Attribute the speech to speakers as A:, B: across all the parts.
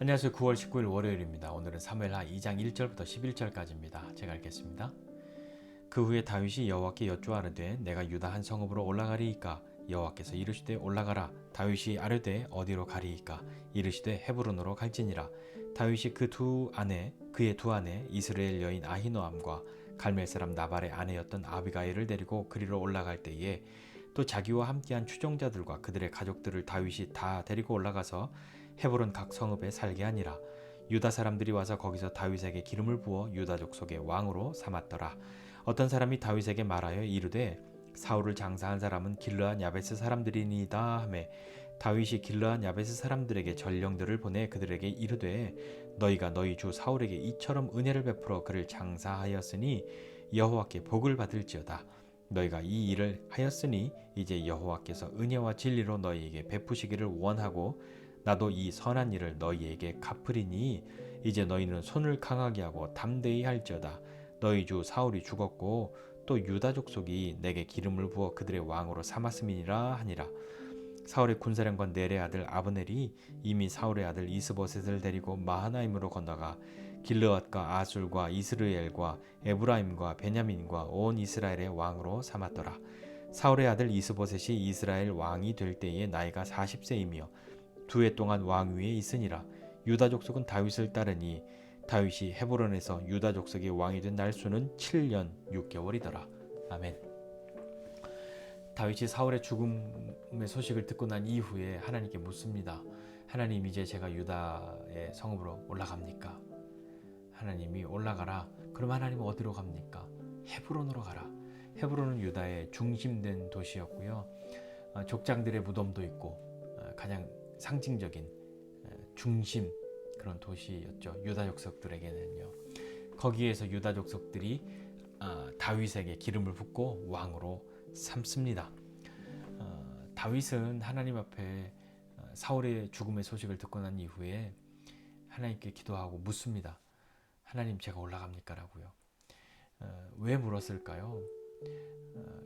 A: 안녕하세요. 9월 19일 월요일입니다. 오늘은 사무엘하 2장 1절부터 11절까지입니다. 제가 읽겠습니다. 그 후에 다윗이 여호와께 여쭈아르되 내가 유다 한 성읍으로 올라가리이까? 여호와께서 이르시되 올라가라. 다윗이 아뢰되 어디로 가리이까? 이르시되 헤브론으로 갈지니라. 다윗이 그의 두 아내 이스라엘 여인 아히노암과 갈멜 사람 나발의 아내였던 아비가일을 데리고 그리로 올라갈 때에 또 자기와 함께한 추종자들과 그들의 가족들을 다윗이 다 데리고 올라가서 헤브론 각 성읍에 살게 하니라. 유다 사람들이 와서 거기서 다윗에게 기름을 부어 유다 족속의 왕으로 삼았더라. 어떤 사람이 다윗에게 말하여 이르되 사울을 장사한 사람은 길르앗 야베스 사람들이니이다 하매 다윗이 길르앗 야베스 사람들에게 전령들을 보내 그들에게 이르되 너희가 너희 주 사울에게 이처럼 은혜를 베풀어 그를 장사하였으니 여호와께 복을 받을지어다. 너희가 이 일을 하였으니 이제 여호와께서 은혜와 진리로 너희에게 베푸시기를 원하고 나도 이 선한 일을 너희에게 갚으리니 이제 너희는 손을 강하게 하고 담대히 할지어다. 너희 주 사울이 죽었고 또 유다 족속이 내게 기름을 부어 그들의 왕으로 삼았음이니라 하니라. 사울의 군사령관 넬의 아들 아브넬이 이미 사울의 아들 이스보셋을 데리고 마하나임으로 건너가 길르앗과 아술과 이스르엘과 에브라임과 베냐민과 온 이스라엘의 왕으로 삼았더라. 사울의 아들 이스보셋이 이스라엘 왕이 될 때에 나이가 40세이며 두 해 동안 왕 위에 있으니라. 유다 족속은 다윗을 따르니 다윗이 헤브론에서 유다 족속의 왕이 된 날수는 7년 6개월이더라. 아멘. 다윗이 사울의 죽음의 소식을 듣고 난 이후에 하나님께 묻습니다. 하나님, 이제 제가 유다의 성읍으로 올라갑니까? 하나님이 올라가라. 그럼 하나님은 어디로 갑니까? 헤브론으로 가라. 헤브론은 유다의 중심된 도시였고요. 족장들의 무덤도 있고 가장 상징적인 중심 그런 도시였죠. 유다 족속들에게는요. 거기에서 유다 족속들이 다윗에게 기름을 붓고 왕으로 삼습니다. 다윗은 하나님 앞에 사울의 죽음의 소식을 듣고 난 이후에 하나님께 기도하고 묻습니다. 하나님, 제가 올라갑니까? 라고요. 왜 물었을까요?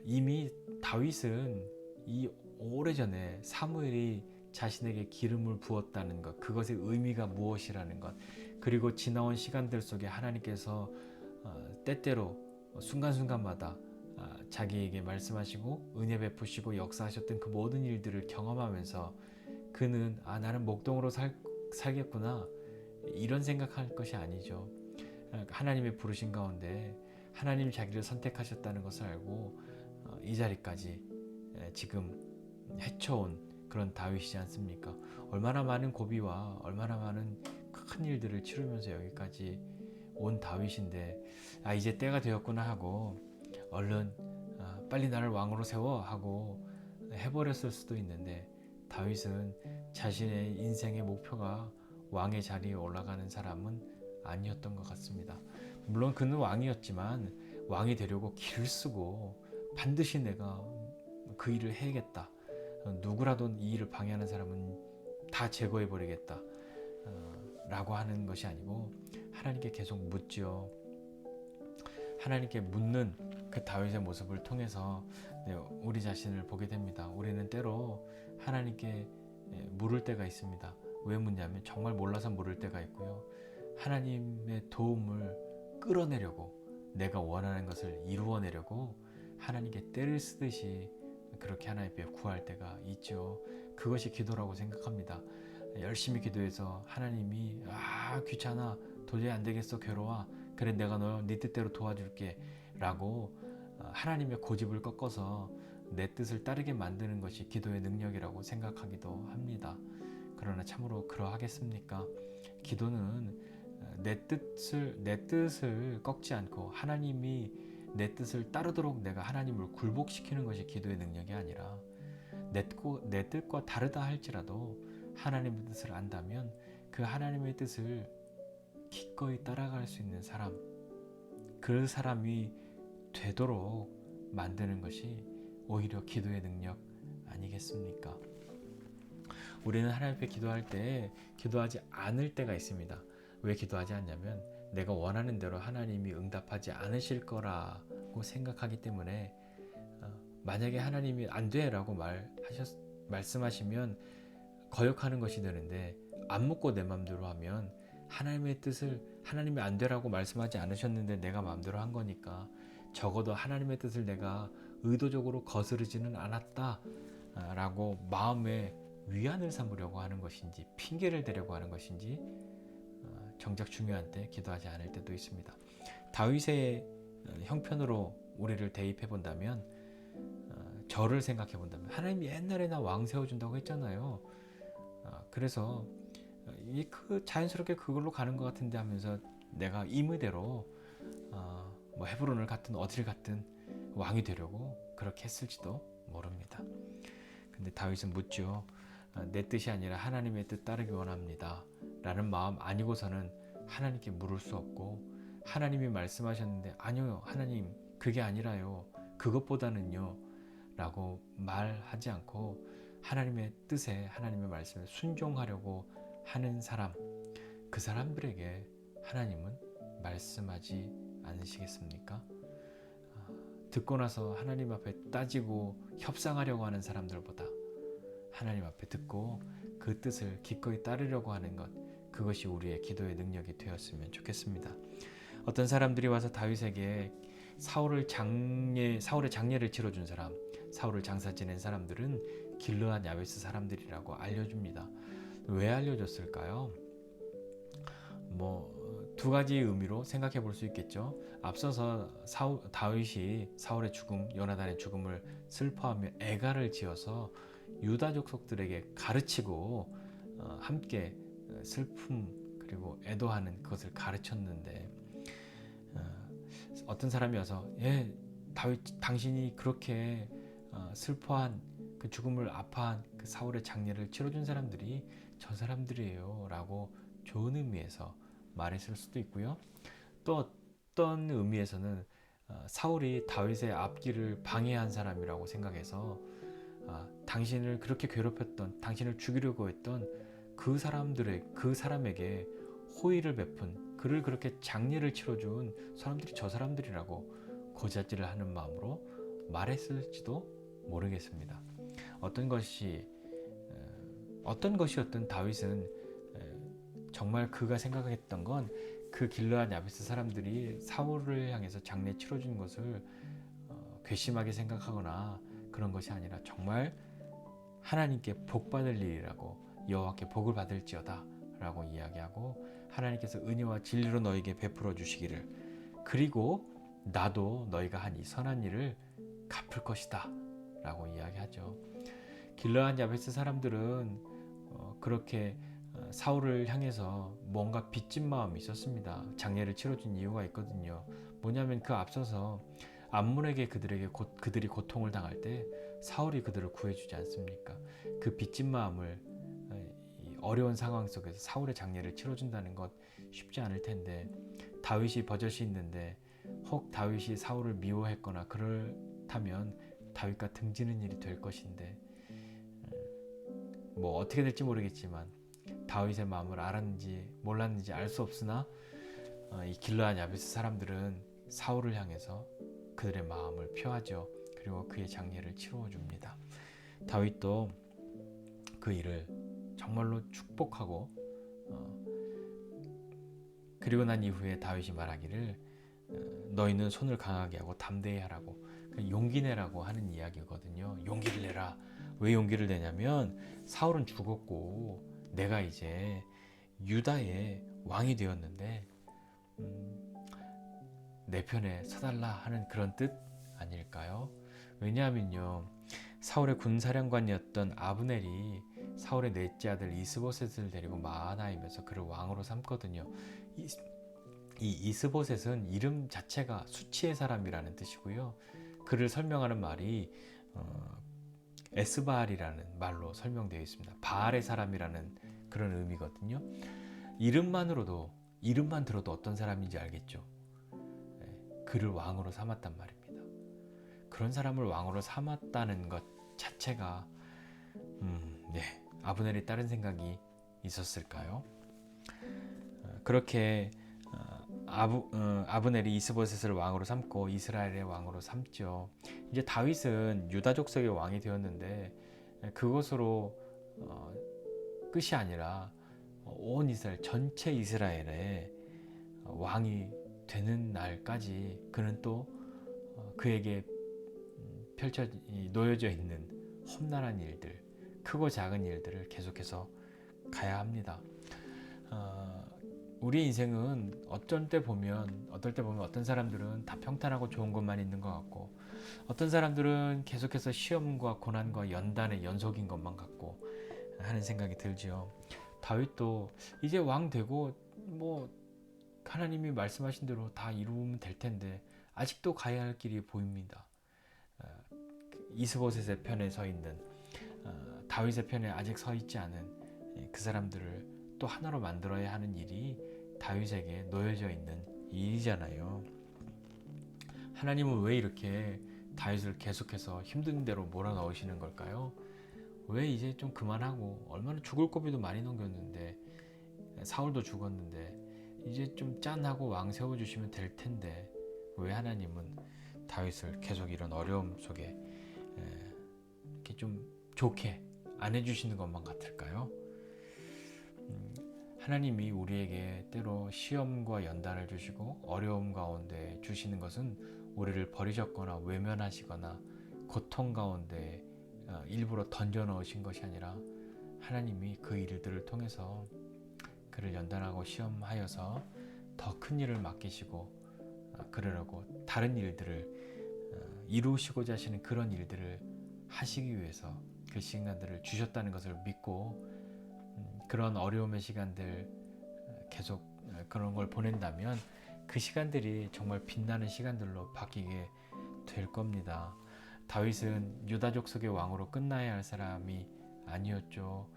A: 이미 다윗은 이 오래전에 사무엘이 자신에게 기름을 부었다는 것, 그것의 의미가 무엇이라는 것, 그리고 지나온 시간들 속에 하나님께서 때때로 순간순간마다 자기에게 말씀하시고 은혜 베푸시고 역사하셨던 그 모든 일들을 경험하면서 그는 나는 목동으로 살겠구나 이런 생각할 것이 아니죠. 하나님의 부르신 가운데 하나님 자기를 선택하셨다는 것을 알고 이 자리까지 지금 헤쳐온 그런 다윗이지 않습니까? 얼마나 많은 고비와 얼마나 많은 큰 일들을 치르면서 여기까지 온 다윗인데 이제 때가 되었구나 하고 얼른 빨리 나를 왕으로 세워 하고 해버렸을 수도 있는데 다윗은 자신의 인생의 목표가 왕의 자리에 올라가는 사람은 아니었던 것 같습니다. 물론 그는 왕이었지만 왕이 되려고 길을 쓰고 반드시 내가 그 일을 해야겠다. 누구라도 이 일을 방해하는 사람은 다 제거해버리겠다 라고 하는 것이 아니고 하나님께 계속 묻지요. 하나님께 묻는 그 다윗의 모습을 통해서 우리 자신을 보게 됩니다. 우리는 때로 하나님께 물을 때가 있습니다. 왜 묻냐면 정말 몰라서 물을 때가 있고요. 하나님의 도움을 끌어내려고 내가 원하는 것을 이루어내려고 하나님께 때를 쓰듯이 그렇게 하나님 앞에 구할 때가 있죠. 그것이 기도라고 생각합니다. 열심히 기도해서 하나님이 귀찮아, 도저히 안 되겠어, 괴로워, 그래 내가 네 뜻대로 도와줄게 라고 하나님의 고집을 꺾어서 내 뜻을 따르게 만드는 것이 기도의 능력이라고 생각하기도 합니다. 그러나 참으로 그러하겠습니까? 기도는 내 뜻을 꺾지 않고 하나님이 내 뜻을 따르도록 내가 하나님을 굴복시키는 것이 기도의 능력이 아니라 내 뜻과 다르다 할지라도 하나님의 뜻을 안다면 그 하나님의 뜻을 기꺼이 따라갈 수 있는 사람, 그 사람이 되도록 만드는 것이 오히려 기도의 능력 아니겠습니까? 우리는 하나님 앞에 기도할 때 기도하지 않을 때가 있습니다. 왜 기도하지 않냐면 내가 원하는 대로 하나님이 응답하지 않으실 거라고 생각하기 때문에 만약에 하나님이 안 돼 라고 말씀하시면 거역하는 것이 되는데 안 묻고 내 마음대로 하면 하나님의 뜻을 하나님이 안 되라고 말씀하지 않으셨는데 내가 마음대로 한 거니까 적어도 하나님의 뜻을 내가 의도적으로 거스르지는 않았다 라고 마음에 위안을 삼으려고 하는 것인지 핑계를 대려고 하는 것인지 정작 중요한 때 기도하지 않을 때도 있습니다. 다윗의 형편으로 우리를 대입해 본다면 저를 생각해 본다면 하나님이 옛날에 나 왕 세워준다고 했잖아요. 그래서 자연스럽게 그걸로 가는 것 같은데 하면서 내가 임의대로 뭐 헤브론을 갔든 어디를 갔든 왕이 되려고 그렇게 했을지도 모릅니다. 근데 다윗은 묻죠. 내 뜻이 아니라 하나님의 뜻 따르기 원합니다 라는 마음 아니고서는 하나님께 물을 수 없고, 하나님이 말씀하셨는데 아니요 하나님 그게 아니라요 그것보다는요 라고 말하지 않고 하나님의 뜻에 하나님의 말씀에 순종하려고 하는 사람, 그 사람들에게 하나님은 말씀하지 않으시겠습니까? 듣고 나서 하나님 앞에 따지고 협상하려고 하는 사람들보다 하나님 앞에 듣고 그 뜻을 기꺼이 따르려고 하는 것, 그것이 우리의 기도의 능력이 되었으면 좋겠습니다. 어떤 사람들이 와서 다윗에게 사울의 장례를 치러준 사람, 사울을 장사 지낸 사람들은 길르앗 야베스 사람들이라고 알려줍니다. 왜 알려줬을까요? 두 가지 의미로 생각해 볼 수 있겠죠. 앞서서 다윗이 사울의 죽음, 요나단의 죽음을 슬퍼하며 애가를 지어서 유다 족속들에게 가르치고 함께 슬픔 그리고 애도하는 그것을 가르쳤는데, 어떤 사람이 와서 다윗 당신이 그렇게 슬퍼한 그 죽음을 아파한 그 사울의 장례를 치러준 사람들이 저 사람들이에요 라고 좋은 의미에서 말했을 수도 있고요. 또 어떤 의미에서는 사울이 다윗의 앞길을 방해한 사람이라고 생각해서 당신을 그렇게 괴롭혔던, 당신을 죽이려고 했던 그 사람에게 호의를 베푼, 그를 그렇게 장례를 치러준 사람들이 저 사람들이라고 고자질을 하는 마음으로 말했을지도 모르겠습니다. 어떤 것이었든 다윗은 정말 그가 생각했던 건 그 길르앗 야베스 사람들이 사울을 향해서 장례 치러준 것을 괘씸하게 생각하거나 그런 것이 아니라 정말 하나님께 복 받을 일이라고, 여호와께 복을 받을지어다 라고 이야기하고, 하나님께서 은혜와 진리로 너에게 베풀어 주시기를, 그리고 나도 너희가 한 이 선한 일을 갚을 것이다 라고 이야기하죠. 길르앗 야베스 사람들은 그렇게 사울을 향해서 뭔가 빚진 마음이 있었습니다. 장례를 치러준 이유가 있거든요. 뭐냐면 그 앞서서 암몬에게 그들이 고통을 당할 때 사울이 그들을 구해주지 않습니까? 그 빚진 마음을 어려운 상황 속에서 사울의 장례를 치러준다는 것 쉽지 않을 텐데, 다윗이 버젓이 있는데 혹 다윗이 사울을 미워했거나 그렇다면 다윗과 등지는 일이 될 것인데, 어떻게 될지 모르겠지만 다윗의 마음을 알았는지 몰랐는지 알 수 없으나 이 길르앗 야베스 사람들은 사울을 향해서 그들의 마음을 표하죠. 그리고 그의 장례를 치루어 줍니다. 다윗도 그 일을 정말로 축복하고 그리고 난 이후에 다윗이 말하기를 너희는 손을 강하게 하고 담대히 하라고, 용기 내라고 하는 이야기거든요. 용기를 내라. 왜 용기를 내냐면 사울은 죽었고 내가 이제 유다의 왕이 되었는데 내 편에 서달라 하는 그런 뜻 아닐까요? 왜냐하면요, 사울의 군사령관이었던 아브넬이 사울의 넷째 아들 이스보셋을 데리고 마하나임에서 그를 왕으로 삼거든요. 이 이스보셋은 이름 자체가 수치의 사람이라는 뜻이고요. 그를 설명하는 말이 에스바알이라는 말로 설명되어 있습니다. 바알의 사람이라는 그런 의미거든요. 이름만 들어도 어떤 사람인지 알겠죠. 그를 왕으로 삼았단 말입니다. 그런 사람을 왕으로 삼았다는 것 자체가 아브넬이 다른 생각이 있었을까요? 그렇게 아브넬이 이스보셋을 왕으로 삼고 이스라엘의 왕으로 삼죠. 이제 다윗은 유다 족속의 왕이 되었는데 그것으로 끝이 아니라 온 이스라엘 전체 이스라엘의 왕이 되는 날까지 그는 또 그에게 놓여져 있는 험난한 일들, 크고 작은 일들을 계속해서 가야 합니다. 우리 인생은 어떨 때 보면 어떤 사람들은 다 평탄하고 좋은 것만 있는 것 같고, 어떤 사람들은 계속해서 시험과 고난과 연단의 연속인 것만 같고 하는 생각이 들지요. 다윗도 이제 왕 되고 뭐 하나님이 말씀하신 대로 다 이루면 될 텐데 아직도 가야 할 길이 보입니다. 이스보셋의 편에 서 있는 다윗의 편에 아직 서 있지 않은 그 사람들을 또 하나로 만들어야 하는 일이 다윗에게 놓여져 있는 일이잖아요. 하나님은 왜 이렇게 다윗을 계속해서 힘든 대로 몰아넣으시는 걸까요? 왜 이제 좀 그만하고, 얼마나 죽을 고비도 많이 넘겼는데, 사울도 죽었는데 이제 좀 짠하고 왕 세워주시면 될 텐데 왜 하나님은 다윗을 계속 이런 어려움 속에 이렇게 좀 좋게 안 해주시는 것만 같을까요? 하나님이 우리에게 때로 시험과 연단을 주시고 어려움 가운데 주시는 것은 우리를 버리셨거나 외면하시거나 고통 가운데 일부러 던져 넣으신 것이 아니라, 하나님이 그 일들을 통해서 그를 연단하고 시험하여서 더 큰 일을 맡기시고 그러려고 다른 일들을 이루시고자 하시는 그런 일들을 하시기 위해서 그 시간들을 주셨다는 것을 믿고, 그런 어려움의 시간들 계속 그런 걸 보낸다면 그 시간들이 정말 빛나는 시간들로 바뀌게 될 겁니다. 다윗은 유다족 속의 왕으로 끝나야 할 사람이 아니었죠.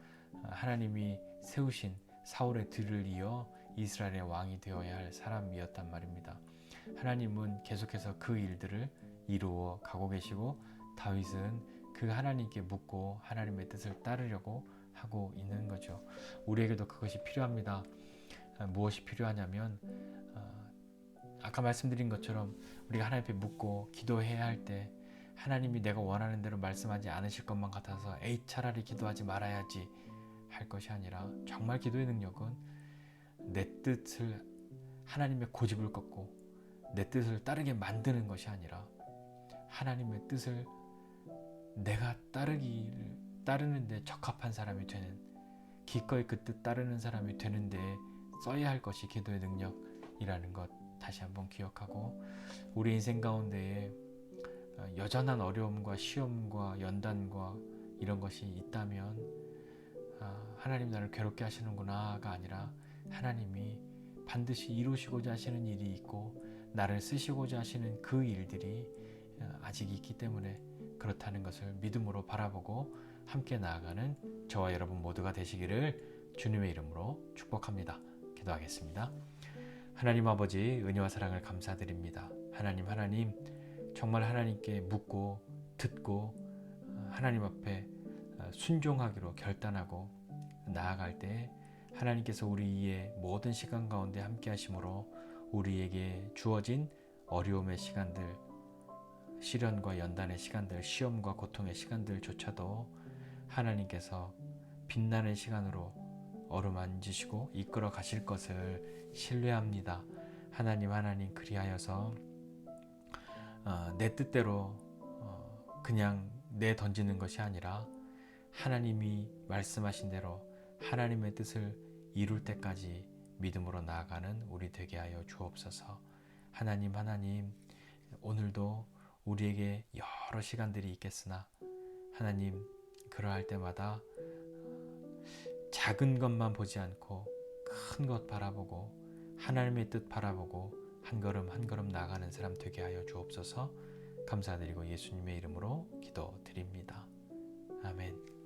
A: 하나님이 세우신 사울의 뒤를 이어 이스라엘의 왕이 되어야 할 사람이었단 말입니다. 하나님은 계속해서 그 일들을 이루어 가고 계시고, 다윗은 그 하나님께 묻고 하나님의 뜻을 따르려고 하고 있는 거죠. 우리에게도 그것이 필요합니다. 무엇이 필요하냐면 아까 말씀드린 것처럼 우리가 하나님 앞에 묻고 기도해야 할 때 하나님이 내가 원하는 대로 말씀하지 않으실 것만 같아서 에이 차라리 기도하지 말아야지 할 것이 아니라, 정말 기도의 능력은 내 뜻을, 하나님의 고집을 꺾고 내 뜻을 따르게 만드는 것이 아니라 하나님의 뜻을 내가 따르는데 적합한 사람이 되는, 기꺼이 그 뜻 따르는 사람이 되는데 써야 할 것이 기도의 능력이라는 것 다시 한번 기억하고, 우리 인생 가운데에 여전한 어려움과 시험과 연단과 이런 것이 있다면 하나님 나를 괴롭게 하시는구나가 아니라, 하나님이 반드시 이루시고자 하시는 일이 있고 나를 쓰시고자 하시는 그 일들이 아직 있기 때문에 그렇다는 것을 믿음으로 바라보고 함께 나아가는 저와 여러분 모두가 되시기를 주님의 이름으로 축복합니다. 기도하겠습니다. 하나님 아버지, 은혜와 사랑을 감사드립니다. 하나님, 정말 하나님께 묻고 듣고 하나님 앞에 순종하기로 결단하고 나아갈 때 하나님께서 우리의 모든 시간 가운데 함께 하심으로 우리에게 주어진 어려움의 시간들, 시련과 연단의 시간들, 시험과 고통의 시간들조차도 하나님께서 빛나는 시간으로 어루만지시고 이끌어 가실 것을 신뢰합니다. 하나님 그리하여서 내 뜻대로 그냥 내던지는 것이 아니라 하나님이 말씀하신 대로 하나님의 뜻을 이룰 때까지 믿음으로 나아가는 우리 되게 하여 주옵소서. 하나님, 오늘도 우리에게 여러 시간들이 있겠으나 하나님, 그러할 때마다 작은 것만 보지 않고 큰 것 바라보고 하나님의 뜻 바라보고 한 걸음 한 걸음 나아가는 사람 되게 하여 주옵소서. 감사드리고 예수님의 이름으로 기도드립니다. 아멘.